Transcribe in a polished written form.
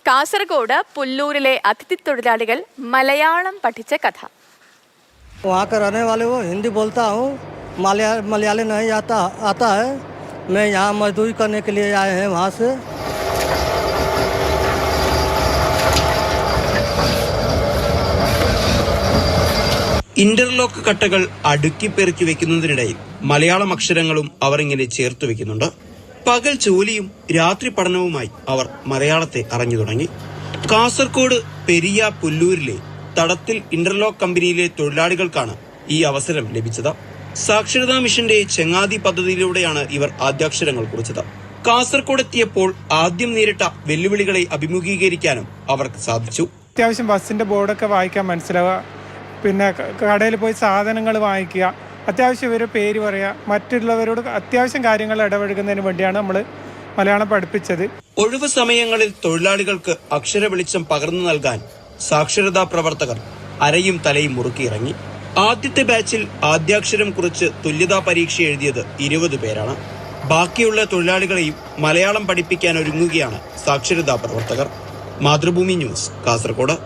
കാസർഗോഡ് പുല്ലൂരിലെ അതിഥി തൊഴിലാളികൾ മലയാളം പഠിച്ച കഥ. वहाँ का रहने वाले वो हिंदी बोलता हूँ, मलयाली नहीं आता है. मैं यहाँ मजदूरी करने के लिए आए हैं वहाँ से. ഇന്റർലോക്ക് കട്ടകൾ അടുക്കി പെറുക്കി വെക്കുന്നതിനിടയിൽ മലയാളം അക്ഷരങ്ങളും അവർ ഇങ്ങനെ ചേർത്തു വെക്കുന്നുണ്ട്. പകൽ ജോലിയും രാത്രി പഠനവുമായി അവർ മലയാളത്തെ അറിഞ്ഞു തുടങ്ങി. കാസർഗോഡ് പെരിയ പുല്ലൂരിലെ തടത്തിൽ ഇന്റർലോക്ക് കമ്പനിയിലെ തൊഴിലാളികൾക്കാണ് ഈ അവസരം ലഭിച്ചത്. സാക്ഷരതാ മിഷന്റെ ചെങ്ങാതി പദ്ധതിയിലൂടെയാണ് ഇവർ ആദ്യാക്ഷരങ്ങൾ കുറിച്ചത്. കാസർഗോഡ് എത്തിയപ്പോൾ ആദ്യം നേരിട്ട വെല്ലുവിളികളെ അഭിമുഖീകരിക്കാനും അവർക്ക് സാധിച്ചു. അത്യാവശ്യം ബസ്സിന്റെ ബോർഡൊക്കെ വായിക്കാൻ മനസ്സിലാവുക, പിന്നെ കടയിൽ പോയി സാധനങ്ങൾ വാങ്ങിക്കുക, അത്യാവശ്യം ഇവരെ പേര് പറയുക, മറ്റുള്ളവരോട് അത്യാവശ്യം കാര്യങ്ങൾ ഇടപഴകുന്നതിന് വേണ്ടിയാണ് നമ്മൾ മലയാളം പഠിപ്പിച്ചത്. ഒഴിവു സമയങ്ങളിൽ തൊഴിലാളികൾക്ക് അക്ഷര വെളിച്ചം പകർന്നു നൽകാൻ സാക്ഷരതാ പ്രവർത്തകർ അരയും തലയും മുറുക്കിയിറങ്ങി. ആദ്യത്തെ ബാച്ചിൽ ആദ്യാക്ഷരം കുറിച്ച് തുല്യതാ പരീക്ഷ എഴുതിയത് 20 പേരാണ്. ബാക്കിയുള്ള തൊഴിലാളികളെയും മലയാളം പഠിപ്പിക്കാൻ ഒരുങ്ങുകയാണ് സാക്ഷരതാ പ്രവർത്തകർ. മാതൃഭൂമി ന്യൂസ്, കാസർഗോഡ്.